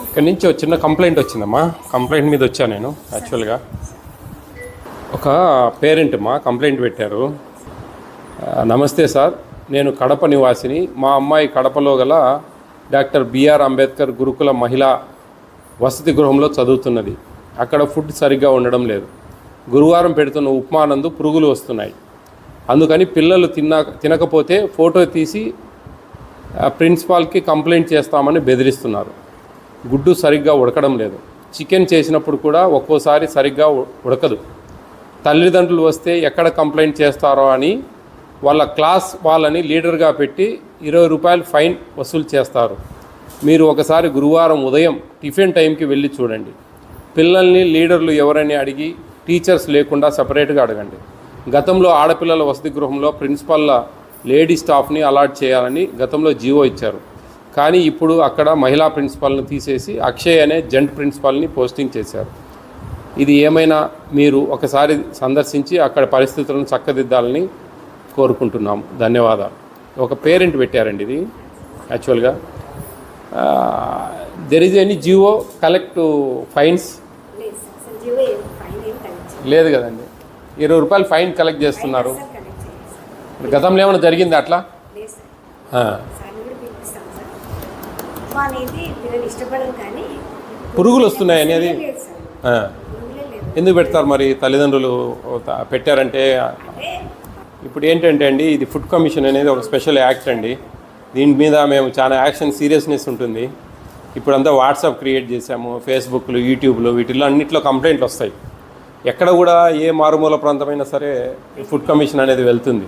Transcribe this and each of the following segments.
ఇక్కడి నుంచి ఒక చిన్న కంప్లైంట్ వచ్చిందమ్మా. కంప్లైంట్ మీద వచ్చా నేను. యాక్చువల్గా ఒక పేరెంట్ కంప్లైంట్ పెట్టారు. నమస్తే సార్, నేను కడప నివాసిని. మా అమ్మాయి కడపలో గల డాక్టర్ బిఆర్ అంబేద్కర్ గురుకుల మహిళా వసతి గృహంలో చదువుతున్నది. అక్కడ ఫుడ్ సరిగ్గా ఉండడం లేదు. గురువారం పెడుతున్న ఉప్మా నందు పురుగులు వస్తున్నాయి. అందుకని పిల్లలు తినకపోతే ఫోటో తీసి ప్రిన్సిపాల్కి కంప్లైంట్ చేస్తామని బెదిరిస్తున్నారు. గుడ్డు సరిగ్గా ఉడకడం లేదు. చికెన్ చేసినప్పుడు కూడా ఒక్కోసారి సరిగ్గా ఉడకదు. తల్లిదండ్రులు వస్తే ఎక్కడ కంప్లైంట్ చేస్తారో అని వాళ్ళ క్లాస్ వాళ్ళని లీడర్గా పెట్టి 20 రూపాయలు ఫైన్ వసూలు చేస్తారు. మీరు ఒకసారి గురువారం ఉదయం టిఫిన్ టైంకి వెళ్ళి చూడండి. పిల్లల్ని లీడర్లు ఎవరని అడిగి టీచర్స్ లేకుండా సపరేట్గా అడగండి. గతంలో ఆడపిల్లల వసతి గృహంలో ప్రిన్సిపల్ల లేడీ స్టాఫ్ని అలాట్ చేయాలని గతంలో జీవో ఇచ్చారు. కానీ ఇప్పుడు అక్కడ మహిళా ప్రిన్సిపాల్ని తీసేసి అక్షయ్ అనే జంట్ ప్రిన్సిపాల్ని పోస్టింగ్ చేశారు. ఇది ఏమైనా మీరు ఒకసారి సందర్శించి అక్కడ పరిస్థితులను చక్కదిద్దాలని కోరుకుంటున్నాము. ధన్యవాదాలు. ఒక పేరెంట్ పెట్టారండి ఇది. యాక్చువల్గా there is any GO collect fines లేదు కదండి. 20 రూపాయలు ఫైన్ కలెక్ట్ చేస్తున్నారు. గతంలో ఏమైనా జరిగింది అట్లా? పురుగులు వస్తున్నాయి అనేది ఎందుకు పెడతారు మరి? తల్లిదండ్రులు పెట్టారంటే ఇప్పుడు ఏంటంటే అండి, ఇది ఫుడ్ కమిషన్ అనేది ఒక స్పెషల్ యాక్ట్ అండి. దీని మీద మేము చాలా యాక్షన్ సీరియస్నెస్ ఉంటుంది. ఇప్పుడంతా వాట్సాప్ క్రియేట్ చేసాము, ఫేస్బుక్లు, యూట్యూబ్లు, వీటిల్లో అన్నింటిలో కంప్లైంట్లు వస్తాయి. ఎక్కడ కూడా ఏ మారుమూల ప్రాంతమైనా సరే ఫుడ్ కమిషన్ అనేది వెళ్తుంది.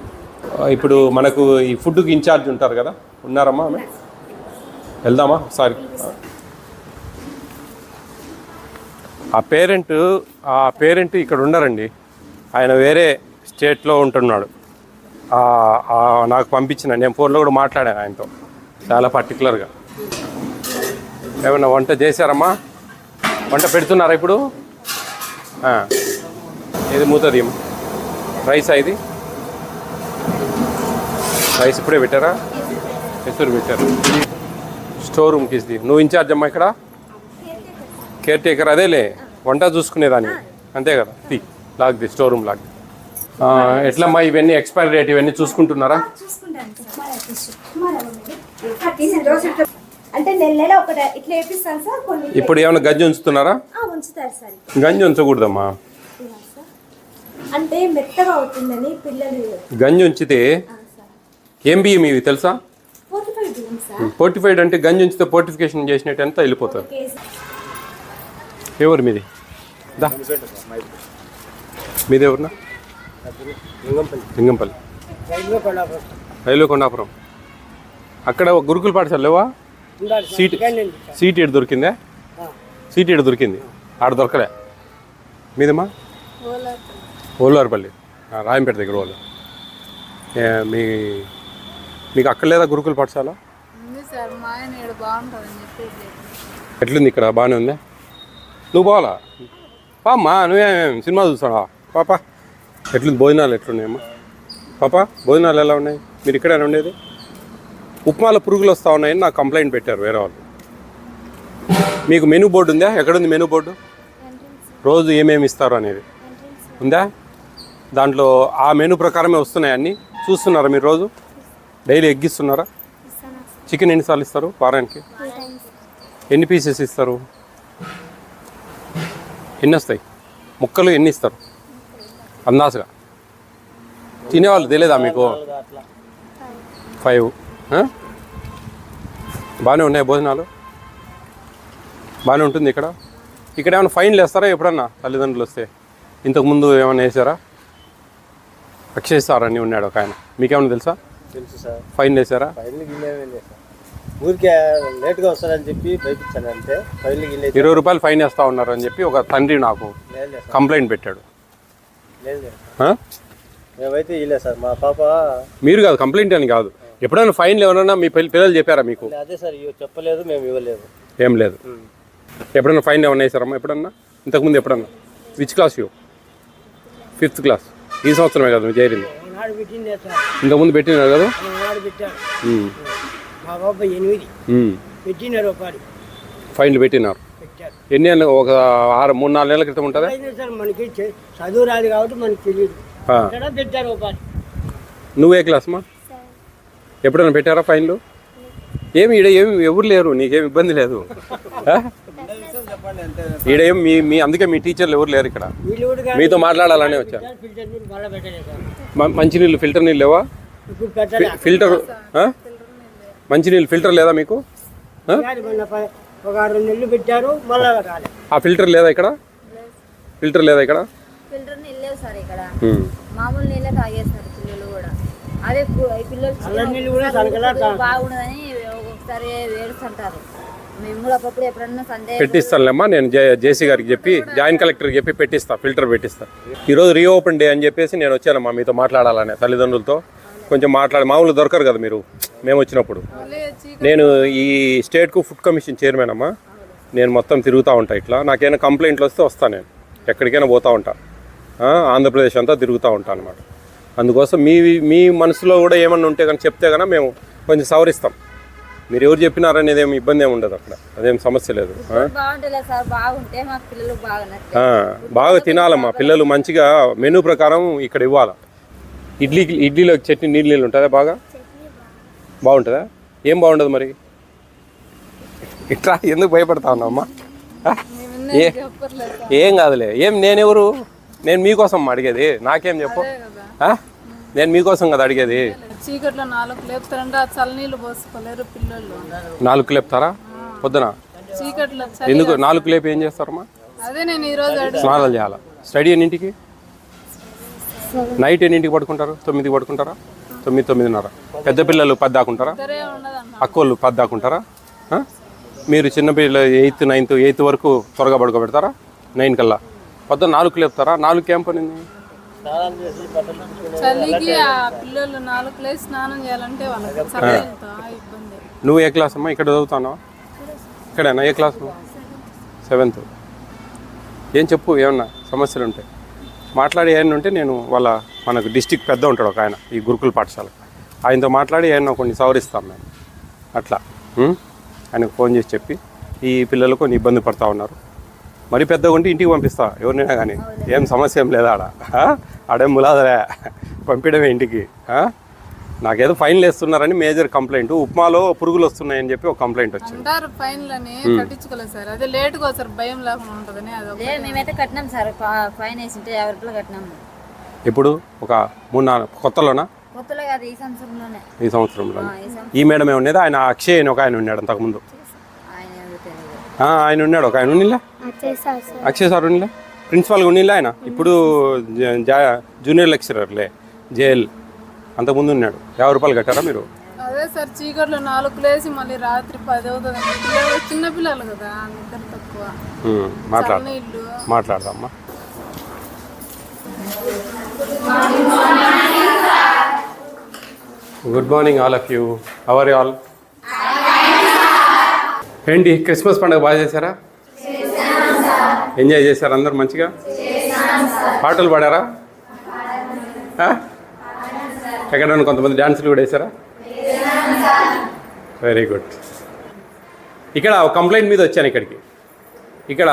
ఇప్పుడు మనకు ఈ ఫుడ్కి ఇన్ఛార్జ్ ఉంటారు కదా, ఉన్నారమ్మా ఆమె? వెళ్దామా ఒకసారి? ఆ పేరెంట్ ఇక్కడ ఉండరండి. ఆయన వేరే స్టేట్లో ఉంటున్నాడు. నాకు పంపించిన, నేను ఫోన్లో కూడా మాట్లాడాను ఆయనతో చాలా పర్టికులర్గా. ఏమన్నా వంట చేశారమ్మా? వంట పెడుతున్నారా ఇప్పుడు? ఇది మూతది రైస్. ఇది రైస్ ఇప్పుడే పెట్టారా? ఎసురు పెట్టారు. స్టోర్ రూమ్కి ఇది. నువ్వు ఇన్ఛార్జ్ అమ్మా ఇక్కడ? Care taker. అదేలే వంట చూసుకునేదాన్ని అంతే కదా. లాగ్ది స్టోర్ రూమ్ లాగ్. ఎట్లమ్మా ఇవన్నీ ఎక్స్పైరీ డేట్ ఇవన్నీ చూసుకుంటున్నారా? ఇప్పుడు ఏమైనా గంజి ఉంచుతున్నారా? గంజి ఉంచకూడదమ్మా. అంటే మెత్తగా అవుతుందని పిల్లలు. గంజి ఉంచితే ఏం బియ్యం ఇవి తెలుసా? ఫోర్టిఫైడ్ అంటే గంజి ఉంచితే ఫోర్టిఫికేషన్ చేసినట్టు అంతా వెళ్ళిపోతారు. ఎవరు మీది? మీది ఎవరున్నా? లింగంపల్లి. రైల్వే కొండాపురం. అక్కడ గురుకుల పాఠశాల లేవా? సీట్ ఎడు దొరికిందా? సీట్ ఎడు దొరికింది, ఆడ దొరకలే. మీదమ్మా? ఓలార్పల్లి, రాయంపేట దగ్గర. వాళ్ళు మీకు అక్కడ లేదా గురుకుల పాఠశాల? ఎట్లుంది ఇక్కడ? బాగానే ఉందా? నువ్వు పోవాలా? పామ్మా, నువ్వేం సినిమా చూస్తావా? పాప ఎట్లుంది? భోజనాలు ఎట్లున్నాయమ్మా? పాప భోజనాలు ఎలా ఉన్నాయి? మీరు ఇక్కడైనా ఉండేది? ఉప్మాలో పురుగులు వస్తూ ఉన్నాయని నాకు కంప్లైంట్ పెట్టారు వేరే వాళ్ళు. మీకు మెనూ బోర్డు ఉందా? ఎక్కడుంది మెనూ బోర్డు? రోజు ఏమేమి ఇస్తారు అనేది ఉందా? దాంట్లో ఆ మెనూ ప్రకారమే వస్తున్నాయి అన్నీ. చూస్తున్నారా మీరు? రోజు డైలీ ఎగ్ ఇస్తున్నారా? చికెన్ ఎన్నిసార్లు ఇస్తారు వారానికి? ఎన్ని పీసెస్ ఇస్తారు? ఎన్ని వస్తాయి ముక్కలు? ఎన్ని ఇస్తారు అందాజుగా? తినేవాళ్ళు తెలియదా మీకు? 5. బాగానే ఉన్నాయి భోజనాలు? బాగానే ఉంటుంది ఇక్కడ. ఇక్కడ ఏమైనా ఫైన్లు వేస్తారా ఎప్పుడన్నా తల్లిదండ్రులు వస్తే? ఇంతకుముందు ఏమైనా వేసారా? అక్షయ్ సార్ అని ఉన్నాడు ఒక ఆయన, మీకేమైనా తెలుసా? తెలుసు సార్. ఫైన్ వేసారా? ఊరికే లేట్గా వస్తారని చెప్పి భయపించాను అంతే. 20 రూపాయలు ఫైన్ వేస్తా ఉన్నారు అని చెప్పి ఒక తండ్రి నాకు కంప్లైంట్ పెట్టాడు. మేమైతే ఇలే సార్. మా పాప. మీరు కాదు, కంప్లైంట్ అని కాదు. ఎప్పుడైనా ఫైన్లు ఎవరన్నా మీ పిల్లలు చెప్పారా మీకు? అదే సార్, చెప్పలేదు, మేము ఇవ్వలేదు. ఏం లేదు. ఎప్పుడన్నా ఫైన్ ఏమన్నా వేసారమ్మా ఎప్పుడన్నా? ఇంతకుముందు ఎప్పుడన్నా? Which class you? 5th class. ఈ సంవత్సరమే కదా నువ్వు చేరింది? ఇంతకుముందు పెట్టినారు కదా? ఫైన్లు పెట్టినారు. ఎన్ని ఏళ్ళు? ఒక 3-4 నెలల క్రితం ఉంటుందా? సార్ మనకి చదువు రాదు కాబట్టి మనకి తెలియదు. ఆ. ఇక్కడ పెట్టారు ఉపాధి. నువ్వే క్లాస్మా? ఎప్పుడైనా పెట్టారా ఫైన్లు? ఏమి ఈడ ఏమి ఎవరు లేరు, నీకేమి ఇబ్బంది లేదు. ఈడ ఏం మీ అందుకే మీ టీచర్లు ఎవరు లేరు ఇక్కడ. వీళ్ళు కూడా కాదు, మీతో మాట్లాడాలనే వచ్చాను. ఫిల్టర్ నీళ్ళు మళ్ళీ పెట్టలేదు సార్. మంచినీళ్ళు ఫిల్టర్ నీళ్ళు లేవా? ఇప్పుడు పెట్టాలి. ఫిల్టర్ మంచినీళ్ళు ఫిల్టర్ లేదా మీకు? ఒక 2 నెలలు పెట్టారు, మళ్ళీ రాలేదు. ఆ ఫిల్టర్ లేదా ఇక్కడ? ఫిల్టర్ లేదా ఇక్కడ? ఫిల్టర్ నీళ్ళు లేవు సార్ ఇక్కడ. మామూలు నీళ్ళే తాగేస్తారు పిల్లలు కూడా. అదే పిల్లలు నీళ్ళు కూడా సరిగ్గా బాగుండదని ఒక్కొక్కసారి ఏడుస్తుంటారు. మేము కూడా అప్పుడు ఎప్పుడన్నా సండే పెట్టిస్తానులేమ్మా, నేను జేసీ గారికి చెప్పి జాయింట్ కలెక్టర్కి చెప్పి పెట్టిస్తా, ఫిల్టర్ పెట్టిస్తా. ఈరోజు రీఓపెన్ డే అని చెప్పేసి నేను వచ్చానమ్మా మీతో మాట్లాడాలనే, తల్లిదండ్రులతో కొంచెం మామూలు దొరకరు కదా మీరు మేము వచ్చినప్పుడు. నేను ఈ స్టేట్కు ఫుడ్ కమిషన్ చైర్మన్ అమ్మా. నేను మొత్తం తిరుగుతూ ఉంటా ఇట్లా. నాకేమైనా కంప్లైంట్లు వస్తే వస్తాను, నేను ఎక్కడికైనా పోతూ ఉంటా. ఆంధ్రప్రదేశ్ అంతా తిరుగుతూ ఉంటాను అనమాట. అందుకోసం మీ మనసులో కూడా ఏమన్నా ఉంటే కానీ చెప్తే కనుక మేము కొంచెం సవరిస్తాం. మీరు ఎవరు చెప్పినారనేది ఏమి ఇబ్బంది ఏమి ఉండదు అక్కడ, అదేం సమస్య లేదు. బాగుంటుంది సార్, బాగుంటే మాకు పిల్లలు బాగా బాగా తినాలమ్మా పిల్లలు, మంచిగా మెనూ ప్రకారం ఇక్కడ ఇవ్వాలి. ఇడ్లీలో చట్నీ నీళ్ళు ఉంటుందా? బాగుంటుందా? ఏం బాగుండదు మరి? ఇట్లా ఎందుకు భయపడతా ఉన్నామ్మా? ఏం కాదులే. నేనెవరు? నేను మీకోసం అడిగేది, నాకేం చెప్పు. నేను మీకోసం కదా అడిగేది. చీకట్లో 4 లేపుతారంటే ఆ చల్లనీళ్ళు పోసుకోలేరు పిల్లలు. 4 లేపుతారా పొద్దున? చీకట్లో ఎందుకు 4 లేపి ఏం చేస్తారమ్మా? అదే నేను ఈరోజు స్నానాలు చేయాలా? స్టడీ ఎన్నింటికి? నైట్ ఎన్నింటికి పడుకుంటారు? 9కి పడుకుంటారా? 9-9:30. పెద్ద పిల్లలు 10 దాకుంటారా? అక్కోళ్ళు 10 దాకుంటారా? మీరు చిన్నపిల్లలు 8th 9th 8th వరకు త్వరగా పడుకోబెడతారా? 9 కల్లా. పొద్దున్న 4 లేపుతారా? 4కి ఏం పని? చలికి ఆ పిల్లలు 4 లేసి స్నానం చేయాలంటే వాళ్ళకి చల్లతో ఇబ్బంది. నువ్వు ఏ క్లాస్ అమ్మా? ఇక్కడ చదువుతాను. ఇక్కడేనా? ఏ క్లాస్? 7th. ఏం చెప్పు, ఏమన్నా సమస్యలు ఉంటాయి మాట్లాడి. ఏమన్నా ఉంటే నేను మనకు డిస్టిక్ పెద్ద ఉంటాడు ఒక ఆయన, ఈ గురుకుల పాఠశాల, ఆయనతో మాట్లాడి ఏమన్నా కొన్ని సవరిస్తాం మేము అట్లా. ఆయనకు ఫోన్ చేసి చెప్పి ఈ పిల్లలు కొన్ని ఇబ్బంది పడుతూ ఉన్నారు, మరి పెద్దగా ఉంటే ఇంటికి పంపిస్తా ఎవరినైనా కానీ, ఏం సమస్య ఏం లేదా ఆడేం ములాదలే పంపించడమే ఇంటికి. నాకేదో ఫైన్లు వేస్తున్నారని మేజర్ కంప్లైంట్. ఉప్మాలో పురుగులు వస్తున్నాయని చెప్పి ఒక కంప్లైంట్ వచ్చింది. ఫైన్లని కట్టించుకోలేదు సార్, అదే లేట్గా వస్తారు భయం లేకుండా ఉంటుందని. మేమైతే కట్టినాం సార్, ఫైన్ వేసింటే 50 రూపాయలు కట్టినాము. ఇప్పుడు ఒక 3-4 కొత్తలోనా? కొత్తలో కాదు, ఈ సంవత్సరంలోనే. ఈ సంవత్సరంలో ఈ మేడం ఏముండేది? ఆయన అక్షయ్ అని ఒక ఆయన ఉన్నాడు అంతకుముందు. ఆయన ఉన్నాడు ఒక ఆయన ఉన్నిలే, అక్షయ్ సార్ ఉన్నిలే, ప్రిన్సిపాల్గా ఉన్నిలే ఆయన. ఇప్పుడు జూనియర్ లెక్చరర్లే జేఎల్. అంతకుముందు ఉన్నాడు. 50 రూపాయలు కట్టారా మీరు? అదే సార్, చీకట్లో 4 లేసి మళ్ళీ రాత్రి 10 అవుతుంది. చిన్న పిల్లలు కదా, నిద్ర తక్కువ. మాట్లాడదామ్మా. Good morning all of you. How are you all? ఏంటి క్రిస్మస్ పండుగ బాగా చేశారా? ఎంజాయ్ చేశారా అందరు మంచిగా? పాటలు పాడారా? ఎక్కడైనా కొంతమంది డ్యాన్సులు కూడా వేసారా? Very good. ఇక్కడ ఒక కంప్లైంట్ మీద వచ్చాను ఇక్కడికి. ఇక్కడ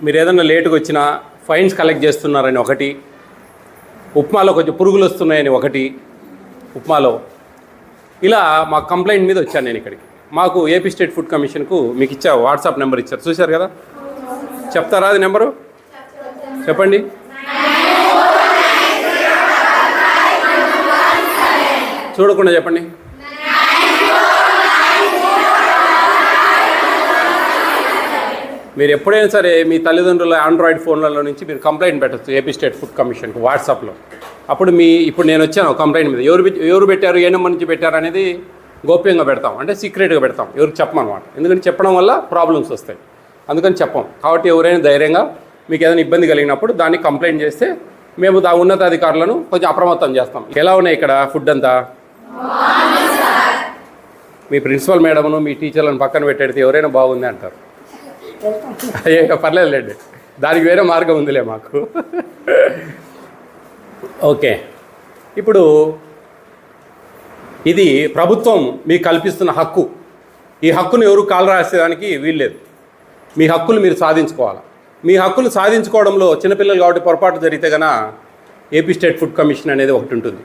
మీరు ఏదైనా లేటుగా వచ్చినా ఫైన్స్ కలెక్ట్ చేస్తున్నారని ఒకటి, ఉప్మాలో కొంచెం పురుగులు వస్తున్నాయని ఒకటి, ఉప్మాలో ఇలా మా కంప్లైంట్ మీద వచ్చాను నేను ఇక్కడికి. మాకు ఏపీ స్టేట్ ఫుడ్ కమిషన్కు మీకు ఇచ్చా వాట్సాప్ నెంబర్ ఇచ్చారు, చూశారు కదా? చెప్తారా అది నెంబరు? చెప్పండి. చూడకుండా చెప్పండి. మీరు ఎప్పుడైనా సరే మీ తల్లిదండ్రుల ఆండ్రాయిడ్ ఫోన్లలో నుంచి మీరు కంప్లైంట్ పెట్టచ్చు ఏపీ స్టేట్ ఫుడ్ కమిషన్కి వాట్సాప్లో. అప్పుడు ఇప్పుడు నేను వచ్చాను కంప్లైంట్ మీద, ఎవరు పెట్టారు, ఏ నెంబర్ నుంచి పెట్టారు అనేది గోప్యంగా పెడతాం, అంటే సీక్రెట్గా పెడతాం, ఎవరికి చెప్పమన్నమాట. ఎందుకంటే చెప్పడం వల్ల ప్రాబ్లమ్స్ వస్తాయి, అందుకని చెప్పం. కాబట్టి ఎవరైనా ధైర్యంగా మీకు ఏదైనా ఇబ్బంది కలిగినప్పుడు దాన్ని కంప్లైంట్ చేస్తే మేము ఉన్నతాధికారులను కొంచెం అప్రమత్తం చేస్తాం. ఎలా ఉన్నాయి ఇక్కడ ఫుడ్ అంతా? మీ ప్రిన్సిపల్ మేడంను మీ టీచర్లను పక్కన పెట్టేది ఎవరైనా బాగుంది అంటారు. అయ్యో పర్లేదులేండి, దానికి వేరే మార్గం ఉందిలే మాకు. ఓకే, ఇప్పుడు ఇది ప్రభుత్వం మీకు కల్పిస్తున్న హక్కు. ఈ హక్కును ఎవరు కాలు రాసేదానికి వీల్లేదు. మీ హక్కులు మీరు సాధించుకోవాలి. మీ హక్కులు సాధించుకోవడంలో చిన్నపిల్లలు కాబట్టి పొరపాటు జరిగితే కనుక ఏపీ స్టేట్ ఫుడ్ కమిషన్ అనేది ఒకటి ఉంటుంది.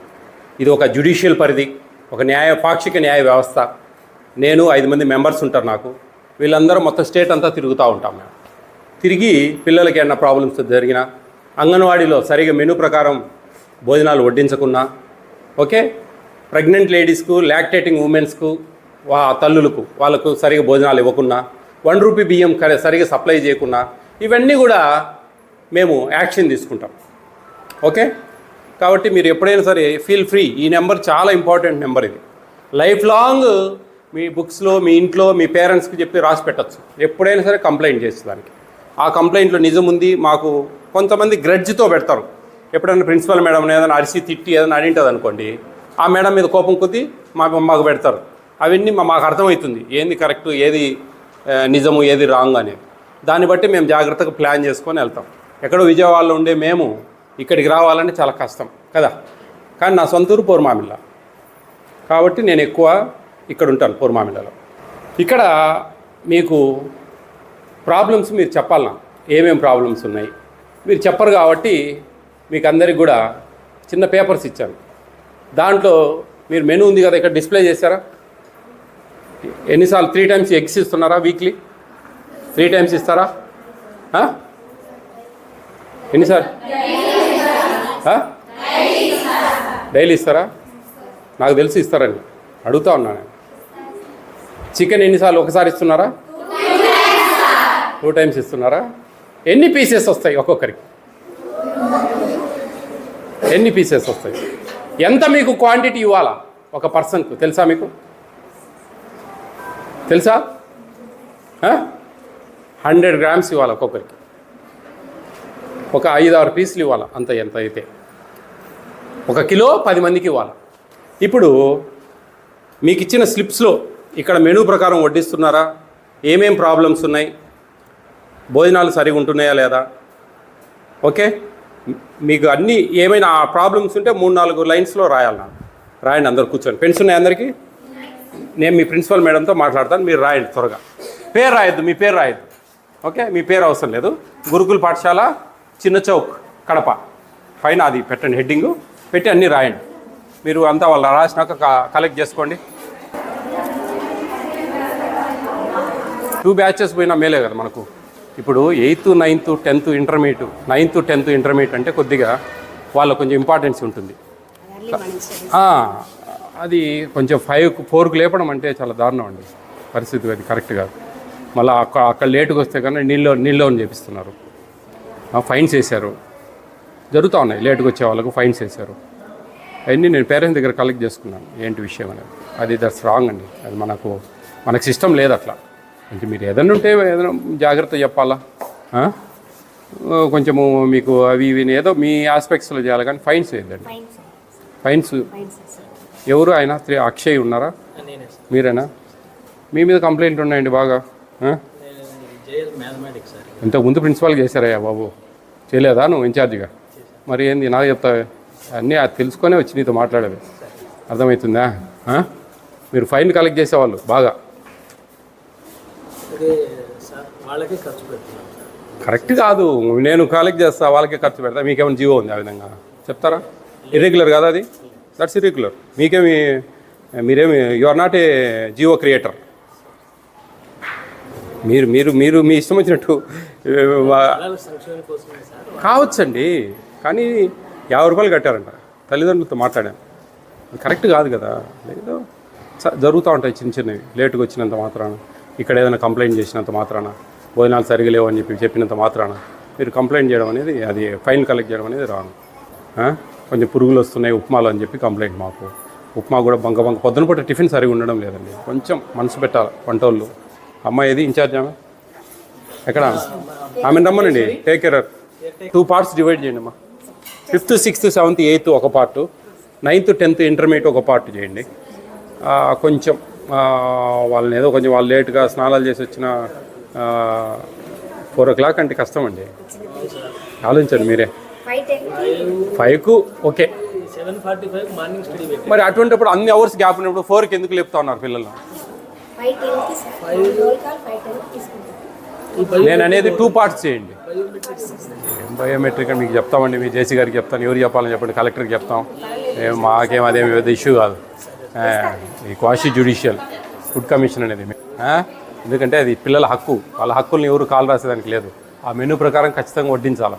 ఇది ఒక జ్యుడిషియల్ పరిధి, ఒక పాక్షిక న్యాయ వ్యవస్థ. నేను 5 మంది మెంబర్స్ ఉంటారు నాకు. వీళ్ళందరూ మొత్తం స్టేట్ అంతా తిరుగుతూ ఉంటాం మేము. తిరిగి పిల్లలకి ఏమన్నా ప్రాబ్లమ్స్ జరిగినా, అంగన్వాడీలో సరిగా మెనూ ప్రకారం భోజనాలు వడ్డించకున్నా, ఓకే, ప్రెగ్నెంట్ లేడీస్కు, లాక్టేటింగ్ ఉమెన్స్కు, తల్లులకు వాళ్ళకు సరిగా భోజనాలు ఇవ్వకున్నా, 1 రూపీ బియ్యం సరిగా సప్లై చేయకున్నా, ఇవన్నీ కూడా మేము యాక్షన్ తీసుకుంటాం. ఓకే, కాబట్టి మీరు ఎప్పుడైనా సరే ఫీల్ ఫ్రీ. ఈ నెంబర్ చాలా ఇంపార్టెంట్ నెంబర్. ఇది లైఫ్ లాంగ్ మీ బుక్స్లో, మీ ఇంట్లో, మీ పేరెంట్స్కి చెప్పి రాసి పెట్టచ్చు. ఎప్పుడైనా సరే కంప్లైంట్ చేసేదానికి. ఆ కంప్లైంట్లో నిజం ఉంది. మాకు కొంతమంది గ్రడ్జ్తో పెడతారు. ఎప్పుడైనా ప్రిన్సిపల్ మేడం ఏదైనా అరిసి తిట్టి ఏదైనా అడింటుంది అనుకోండి, ఆ మేడం మీద కోపం కొద్దీ మాకు పెడతారు. అవన్నీ మాకు అర్థమవుతుంది ఏది కరెక్ట్, ఏది నిజము, ఏది రాంగ్ అనేది. దాన్ని బట్టి మేము జాగ్రత్తగా ప్లాన్ చేసుకొని వెళ్తాం. ఎక్కడో విజయవాడలో ఉండే మేము ఇక్కడికి రావాలంటే చాలా కష్టం కదా. కానీ నా సొంతూరు పూర్మామిల్ల కాబట్టి నేను ఎక్కువ ఇక్కడ ఉంటాను పూర్మామిల్లలో. ఇక్కడ మీకు ప్రాబ్లమ్స్ మీరు చెప్పాలన్నా, ఏమేమి ప్రాబ్లమ్స్ ఉన్నాయి మీరు చెప్పరు కాబట్టి మీకు అందరికి కూడా చిన్న పేపర్స్ ఇచ్చాను. దాంట్లో మీరు మెనూ ఉంది కదా, ఇక్కడ డిస్ప్లే చేశారా? ఎన్నిసార్లు 3 టైమ్స్ ఎగ్స్ ఇస్తున్నారా? వీక్లీ 3 టైమ్స్ ఇస్తారా? ఎన్నిసార్లు? డైలీ ఇస్తారా? నాకు తెలిసి ఇస్తారని అడుగుతా ఉన్నాను. చికెన్ ఎన్నిసార్లు? ఒకసారి ఇస్తున్నారా? 2 టైమ్స్ ఇస్తున్నారా? ఎన్ని పీసెస్ వస్తాయి ఒక్కొక్కరికి? ఎన్ని పీసెస్ వస్తాయి? ఎంత మీకు క్వాంటిటీ ఇవ్వాలా ఒక పర్సన్కు తెలుసా? మీకు తెలుసా? 100 గ్రామ్స్ ఇవ్వాలి ఒక్కొక్కరికి. ఒక 5-6 పీసులు ఇవ్వాలి. అంత ఎంత అయితే 1 కిలో 10 మందికి ఇవ్వాలి. ఇప్పుడు మీకు ఇచ్చిన స్లిప్స్లో ఇక్కడ మెనూ ప్రకారం వడ్డిస్తున్నారా? ఏమేం ప్రాబ్లమ్స్ ఉన్నాయి? భోజనాలు సరిగా ఉంటున్నాయా లేదా? ఓకే, మీకు అన్నీ ఏమైనా ప్రాబ్లమ్స్ ఉంటే 3-4 లైన్స్లో రాయండి. అందరు కూర్చొని. పెన్స్ ఉన్నాయి అందరికీ? నేను మీ ప్రిన్సిపల్ మేడంతో మాట్లాడతాను, మీరు రాయండి త్వరగా. పేరు రాయొద్దు, మీ పేరు రాయొద్దు. ఓకే, మీ పేరు అవసరం లేదు. గురుకుల పాఠశాల, చిన్న చౌక్, కడప పైన అది పెట్టండి, హెడ్డింగు పెట్టి అన్నీ రాయండి. మీరు అంతా వాళ్ళు రాసినాక కలెక్ట్ చేసుకోండి. 2 బ్యాచెస్ పోయినా మేలే కదా మనకు. ఇప్పుడు 8th, 9th, 10th intermediate, 9th, 10th intermediate అంటే కొద్దిగా వాళ్ళకు కొంచెం ఇంపార్టెన్స్ ఉంటుంది. అది కొంచెం 4కు లేపడం అంటే చాలా దారుణం అండి పరిస్థితి. అది కరెక్ట్ కాదు. మళ్ళీ అక్కడ లేటుగా వస్తే కన్నా నీళ్ళు చేపిస్తున్నారు. ఫైన్స్ వేశారు, జరుగుతూ ఉన్నాయి. లేటుగా వచ్చే వాళ్ళకు ఫైన్స్ వేశారు. అవన్నీ నేను పేరెంట్స్ దగ్గర కలెక్ట్ చేసుకున్నాను ఏంటి విషయం అనేది. అది దట్స్ రాంగ్ అండి. అది మనకు సిస్టమ్ లేదు అట్లా. ఇంక మీరు ఏదైనా ఉంటే ఏదైనా జాగ్రత్త చెప్పాలా. కొంచెము మీకు అవి ఇవి ఏదో మీ ఆస్పెక్ట్స్లో చేయాలి, కానీ ఫైన్స్ వేయద్దండి. ఫైన్స్ ఎవరు? ఆయన అక్షయ్ ఉన్నారా? మీరేనా? మీ మీద కంప్లైంట్ ఉన్నాయండి బాగా. ఇంతకుముందు ప్రిన్సిపాల్కి చేశారయ్యా బాబు, చేయలేదా నువ్వు ఇన్ఛార్జిగా? మరి ఏంది నాకు చెప్తావే? అన్నీ అది తెలుసుకొనే వచ్చి నీతో మాట్లాడేది. అర్థమవుతుందా? మీరు ఫైన్ కలెక్ట్ చేసేవాళ్ళు బాగా. కరెక్ట్ కాదు. నేను కలెక్ట్ చేస్తా, వాళ్ళకే ఖర్చు పెడతా. మీకేమైనా జీవో ఉంది ఆ విధంగా చెప్తారా? ఇర్రెగ్యులర్ కాదు అది, దట్స్ ఇర్రెగ్యులర్. మీరేమి you are not a GO creator. మీరు మీ ఇష్టం వచ్చినట్టు కావచ్చండి, కానీ 50 రూపాయలు కట్టారంట. తల్లిదండ్రులతో మాట్లాడాను. కరెక్ట్ కాదు కదా. లేదు, జరుగుతూ ఉంటాయి చిన్నవి. లేటుగా వచ్చినంత మాత్రాన, ఇక్కడ ఏదైనా కంప్లైంట్ చేసినంత మాత్రాన, భోజనాలు సరిగా లేవు అని చెప్పినంత మాత్రాన మీరు కంప్లైంట్ చేయడం అనేది, అది ఫైన్ కలెక్ట్ చేయడం అనేది రాంగ్. కొంచెం పురుగులు వస్తున్నాయి ఉప్మాలు అని చెప్పి కంప్లైంట్. మాకు ఉప్మా కూడా బంక పొద్దున పూట టిఫిన్ సరిగా ఉండడం లేదండి. కొంచెం మనసు పెట్టాలి వంటోళ్ళు. అమ్మాయి ఏది ఇన్ఛార్జ్? ఆమె ఎక్కడ? ఆమెను రమ్మనండి. Take care. 2 పార్ట్స్ డివైడ్ చేయండి అమ్మా. 5th, 6th, 7th, 8th ఒక పార్టు, 9th, 10th ఇంటర్మీడియట్ ఒక పార్ట్ చేయండి. కొంచెం వాళ్ళని ఏదో కొంచెం వాళ్ళు లేట్గా స్నానాలు చేసి వచ్చిన 4 o'clock అంటే కష్టం అండి. ఆలోచించండి మీరే. 5కు ఓకే. మరి అటువంటిప్పుడు అన్ని అవర్స్ గ్యాప్ ఉన్నప్పుడు 4కి ఎందుకు లేపుతా ఉన్నారు పిల్లలు? 510కి రోల్ కాల్ 510 తీసుకుంటాం. నేను అనేది 2 పార్ట్స్ చేయండి. బయోమెట్రిక్ అని మీకు చెప్తామండి, మీ జేసీ గారికి చెప్తాను, ఎవరు చెప్పాలని చెప్పండి, కలెక్టర్కి చెప్తాం. మాకేం అదేమి ఇష్యూ కాదు. ఈ క్వాషి జ్యుడిషియల్ ఫుడ్ కమిషన్ అనేది ఎందుకంటే అది పిల్లల హక్కు, వాళ్ళ హక్కుల్ని ఎవరు కాలు రాసేదానికి లేదు. ఆ మెనూ ప్రకారం ఖచ్చితంగా వడ్డించాలి.